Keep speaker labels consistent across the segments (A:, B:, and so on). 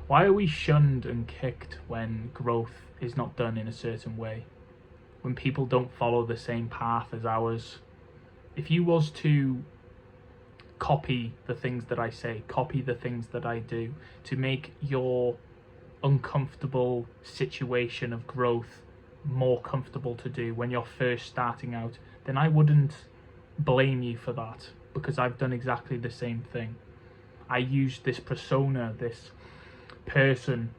A: Why are we shunned and kicked when growth is not done in a certain way? When people don't follow the same path as ours? If you was to copy the things that I say, copy the things that I do, to make your uncomfortable situation of growth more comfortable to do when you're first starting out, then I wouldn't blame you for that, because I've done exactly the same thing. I used this persona, this person,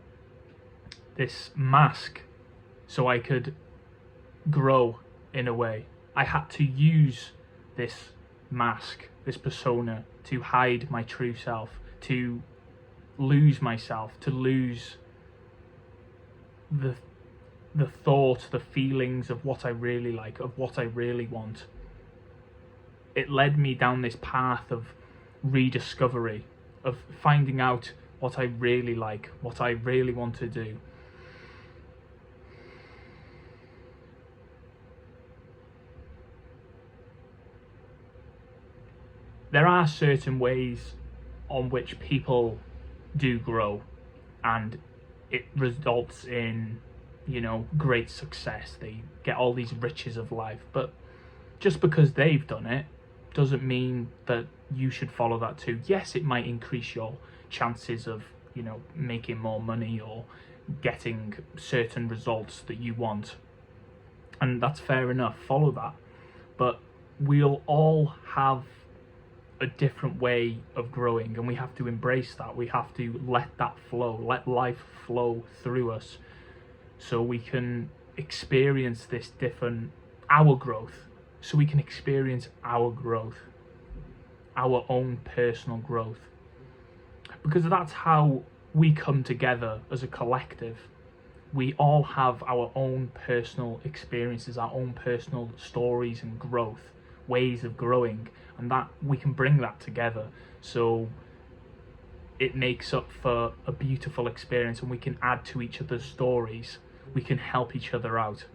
A: this mask, so I could grow in a way. I had to use this mask, this persona, to hide my true self, to lose myself, to lose the thought, the feelings of what I really like, of what I really want. It led me down this path of rediscovery, of finding out what I really like, what I really want to do. There are certain ways on which people do grow, and it results in, great success. They get all these riches of life, but just because they've done it doesn't mean that you should follow that too. Yes, it might increase your chances of, making more money or getting certain results that you want, and that's fair enough, follow that. But we'll all have a different way of growing, and we have to embrace that. We have to let that flow, let life flow through us, so we can experience this different, our growth, so we can experience our growth, our own personal growth. Because that's how we come together as a collective. We all have our own personal experiences, our own personal stories and growth, ways of growing, and that we can bring that together, so it makes up for a beautiful experience, and we can add to each other's stories. We can help each other out.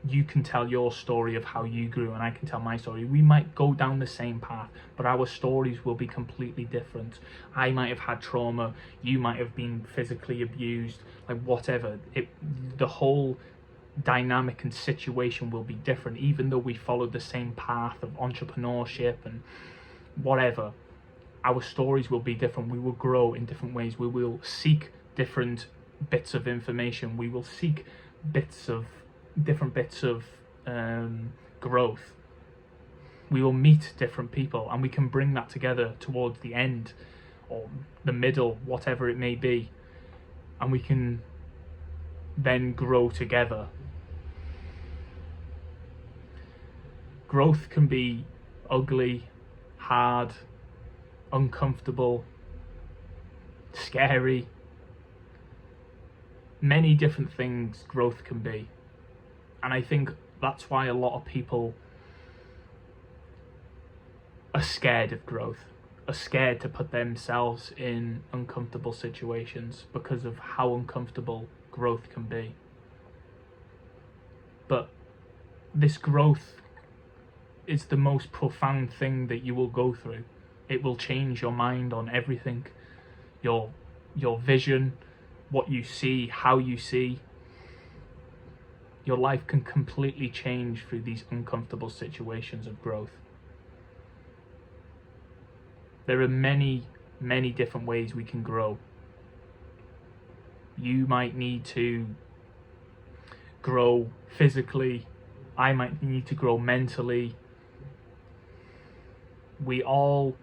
A: You can tell your story of how you grew, and I can tell my story. We might go down the same path, but our stories will be completely different. I might have had trauma, you might have been physically abused, like whatever. The whole dynamic and situation will be different, even though we follow the same path of entrepreneurship and whatever. Our stories will be different. We will grow in different ways. We will seek different bits of information. We will seek different bits of growth. We will meet different people, and we can bring that together towards the end or the middle, whatever it may be, and we can then grow together. Growth can be ugly, hard, uncomfortable, scary. Many different things growth can be. And I think that's why a lot of people are scared of growth, are scared to put themselves in uncomfortable situations because of how uncomfortable growth can be. But this growth is the most profound thing that you will go through. It will change your mind on everything, your vision, what you see, how you see. Your life can completely change through these uncomfortable situations of growth. There are many, many different ways we can grow. You might need to grow physically. I might need to grow mentally. We all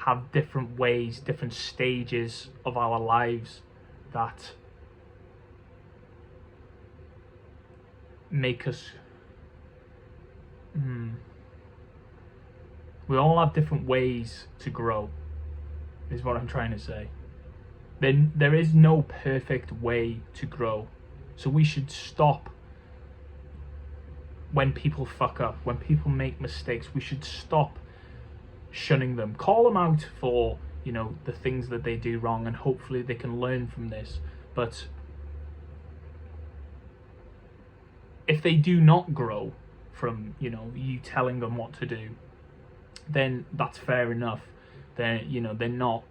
A: have different ways, different stages of our lives that make us we all have different ways to grow, is what I'm trying to say. Then there is no perfect way to grow, so we should stop when people fuck up, when people make mistakes. We should stop shunning them, call them out for the things that they do wrong, and hopefully they can learn from this. But if they do not grow from you telling them what to do, then that's fair enough. They're not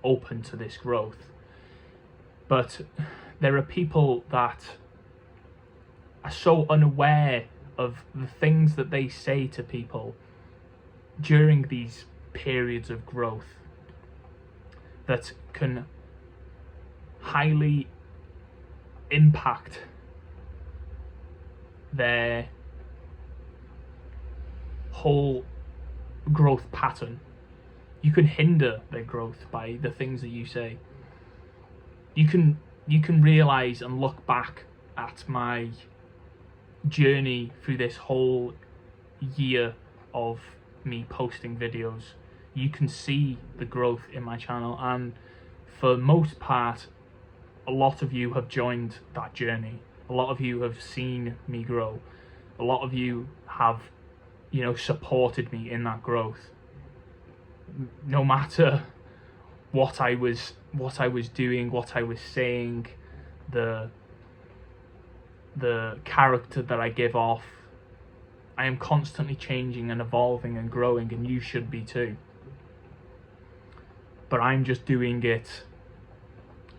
A: open to this growth. But there are people that are so unaware of the things that they say to people during these periods of growth that can highly impact their whole growth pattern. You can hinder their growth by the things that you say. You can realize and look back at my journey through this whole year of me posting videos. You can see the growth in my channel, and for most part, a lot of you have joined that journey. A lot of you have seen me grow. A lot of you have, supported me in that growth. No matter what I was doing, what I was saying, the character that I give off, I am constantly changing and evolving and growing, and you should be too. But I'm just doing it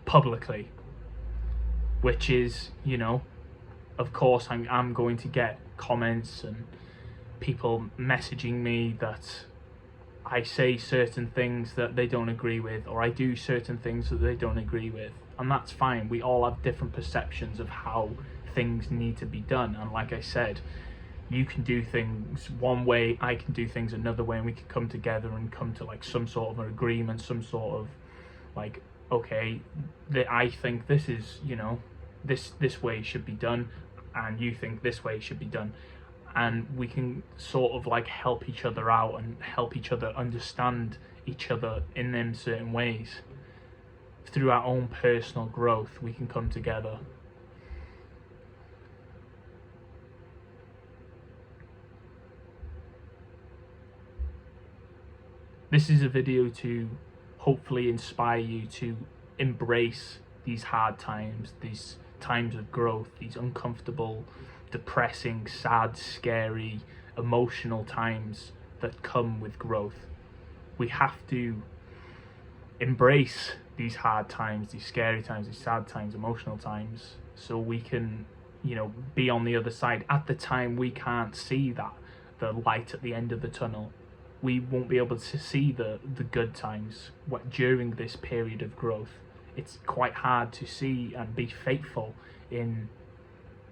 A: publicly, which is, of course I'm going to get comments and people messaging me that I say certain things that they don't agree with, or I do certain things that they don't agree with, and that's fine. We all have different perceptions of how things need to be done, and like I said, you can do things one way, I can do things another way, and we can come together and come to like some sort of an agreement, some sort of like, okay, I think this is, this way should be done, and you think this way should be done, and we can sort of like help each other out and help each other understand each other in them certain ways. Through our own personal growth, we can come together. This is a video to hopefully inspire you to embrace these hard times, these times of growth, these uncomfortable, depressing, sad, scary, emotional times that come with growth. We have to embrace these hard times, these scary times, these sad times, emotional times, so we can, be on the other side. At the time, we can't see the light at the end of the tunnel. We won't be able to see the good times during this period of growth. It's quite hard to see and be faithful in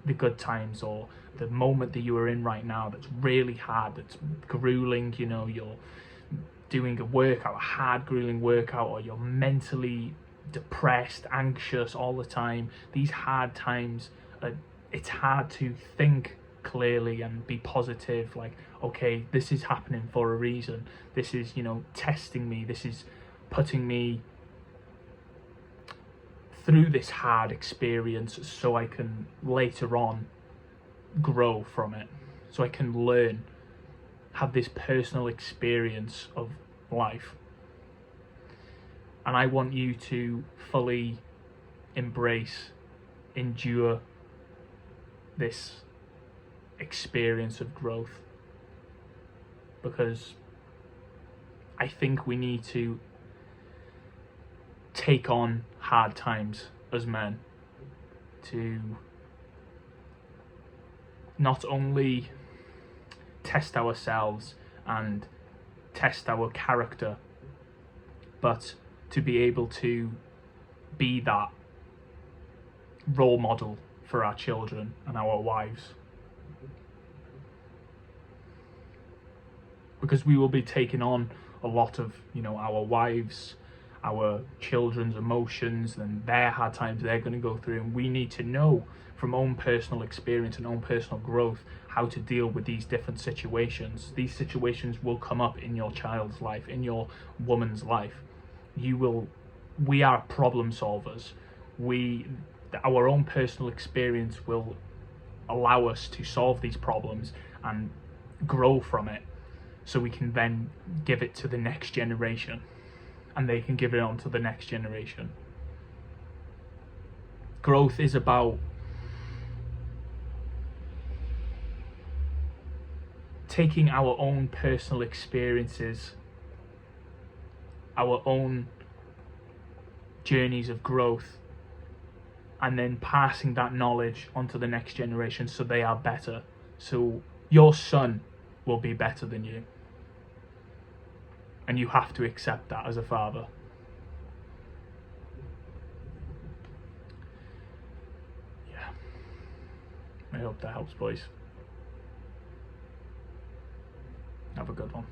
A: the good times, or the moment that you are in right now that's really hard, that's grueling. You're doing a hard grueling workout, or you're mentally depressed, anxious all the time. These hard times, it's hard to think clearly and be positive, like, okay, this is happening for a reason, this is testing me, this is putting me through this hard experience so I can later on grow from it, so I can learn, have this personal experience of life. And I want you to fully embrace, endure this experience of growth, because I think we need to take on hard times as men, to not only test ourselves and test our character, but to be able to be that role model for our children and our wives. Because we will be taking on a lot of, our wives, our children's emotions and their hard times they're going to go through, and we need to know from own personal experience and own personal growth how to deal with these different situations. These situations will come up in your child's life, in your woman's life. We are problem solvers. Our own personal experience will allow us to solve these problems and grow from it, so we can then give it to the next generation, and they can give it on to the next generation. Growth is about taking our own personal experiences, our own journeys of growth, and then passing that knowledge onto the next generation so they are better. So your son will be better than you. And you have to accept that as a father. Yeah. I hope that helps, boys. Have a good one.